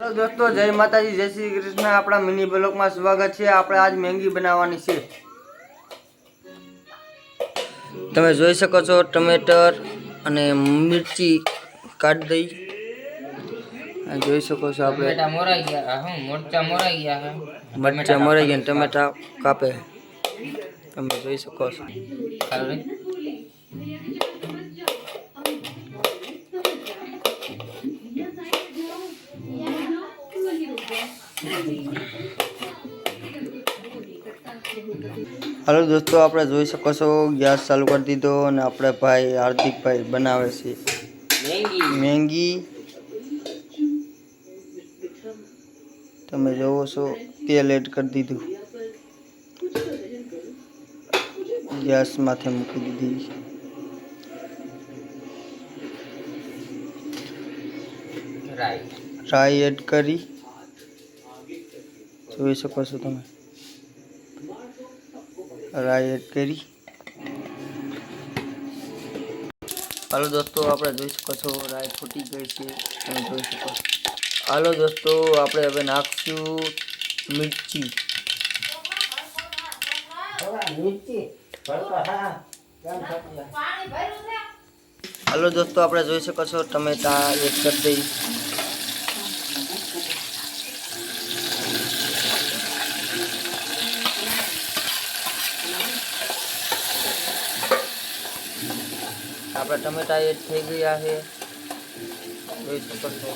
Hello दोस्तों, जय माताजी, जय श्री कृष्ण। अपना मिनी ब्लॉग में स्वागत है। આપણે આજ મેંગી બનાવવાની છે। તમે જોઈ શકો છો ટમેટર અને મિર્ચી કાઢી દઈ। આ જોઈ શકો છો આપણે ટમેટા મોરાઈ ગયા, મરચા મોરાઈ ગયા છે, મરચા મોરાઈ ગયા, ટમેટા કાપે તમે જોઈ શકો છો। हेलो दोस्तों, आप જોઈ શકો છો ગેસ ચાલુ કરી દીધો અને આપણે ભાઈ હાર્દિકભાઈ બનાવે છે મેંગી। તમે જોવો છો તેલ એડ કરી દીધું, ગેસ માથે મૂકી દીધી। રાઈ એડ કરી જોઈ શકો છો તમે, રાઈ એડ કરી। હાલો દોસ્તો, આપણે જોઈ શકો છો રાઈ ફૂટી ગઈ છે, તમે જોઈ શકો છો। હાલો દોસ્તો, આપણે હવે નાખશું મિર્ચી। હાલો દોસ્તો, આપણે જોઈ શકો છો ટમેટા એડ કરી દઈ। આપણે ટમેટા એડ થઈ ગયા છે, જોઈ શકો છો।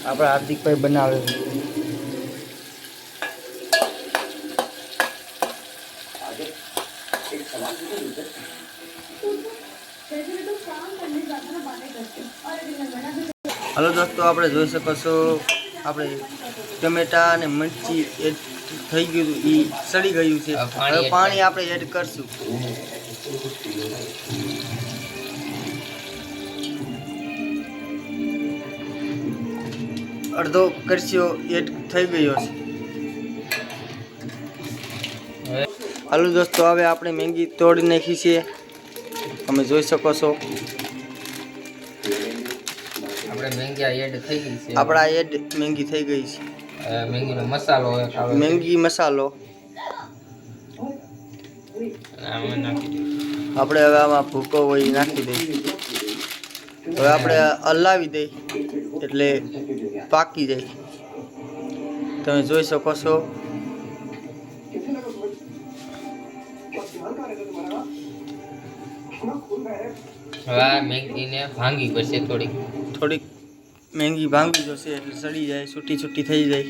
આપણે હાર્દિકભાઈ બનાવે છે। हेलो दोस्तों, आप જોઈ શકો છો આપણે ટમેટા અને મરચી એડ થઈ ગયું, એ સડી ગયું છે। હવે પાણી આપણે એડ કરશું। અડધો કરશો એડ થઈ ગયો છે। હાલો દોસ્તો, હવે આપણે મેંગી તોડી નાખી છે, તમે જોઈ શકો છો। આપણા એડ મેંગી થઈ ગઈ છે। મેંગીનો મસાલો મેંગી મસાલો આપણે હવે આમાં ભૂકો હોય નાખી દઈ। હવે આપણે હલાવી દઈ એટલે પાકી જાય, તમે જોઈ શકો છો। હવે મેંગીને ભાંગી પડશે, થોડીક મેંગી ભાંગી જશે એટલે સડી જાય, છૂટી છૂટી થઈ જાય।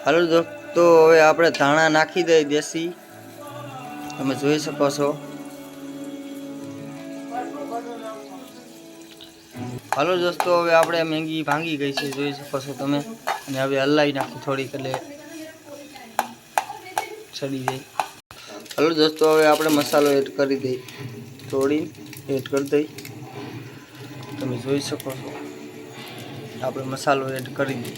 હાલો દોસ્તો, હવે આપણે ધાણા નાખી દઈએ દેશી, તમે જોઈ શકો છો। હાલો દોસ્તો, હવે આપણે મેંગી ભાંગી ગઈ છે, જોઈ શકો છો તમે, અને હવે હલાવી નાખી થોડીક એટલે સડી જાય। હાલો દોસ્તો, હવે આપણે મસાલો એડ કરી દઈએ, થોડી એડ કરી દઈ, તમે જોઈ શકો છો। આપણે મસાલો એડ કરી દઈએ।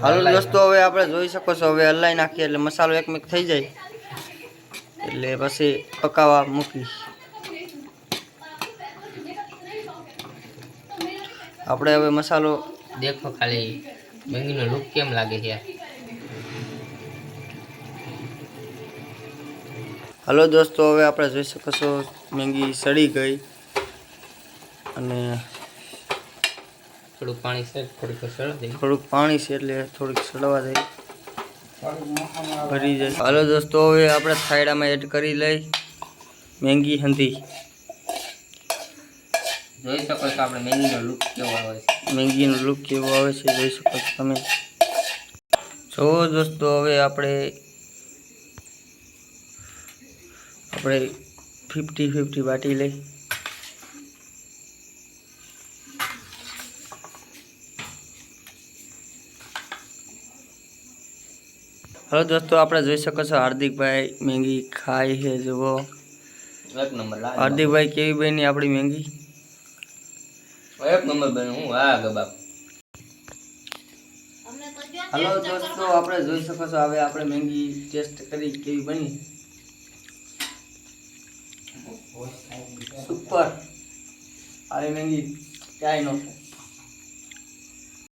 હાલો દોસ્તો, હવે આપણે જોઈ શકો છો, હવે હલાવી નાખીએ એટલે મસાલો એકમિક થઈ જાય એટલે પછી પકાવવા મૂકી। આપણે હવે મસાલો દેખો ખાલી મેંગીનો લુક કેમ લાગે છે। હાલો દોસ્તો, હવે આપણે જોઈ શકો છો મેંગી સડી ગઈ અને થોડુંક પાણી છે, થોડુંક પાણી છે એટલે થોડીક સડવા દઈ, ભરી જાય। હાલો દોસ્તો, હવે આપણે થાળીમાં એડ કરી લઈ મેંગી હંધી। જોઈ શકો છો આપણે મેંગીનો લુક કેવો આવે છે, મેંગીનો લુક કેવો આવે છે, જોઈ શકો છો તમે। જો દોસ્તો, હવે આપણે 50-50 બાટી લઈ। हेलो दोस्तों, आप જોઈ શકો છો હાર્દિકભાઈ મેંગી ખાય છે, જુઓ એક નંબર લાગે। હાર્દિકભાઈ કેવી બની આપણી મેંગી? એક નંબર બની। હું આ ગબાબ હલો દોસ્તો, આપણે જોઈ શકો છો હવે આપણે મેંગી ટેસ્ટ કરી કેવી બની. સુપર. આવી મેંગી ક્યાંય ન થાય.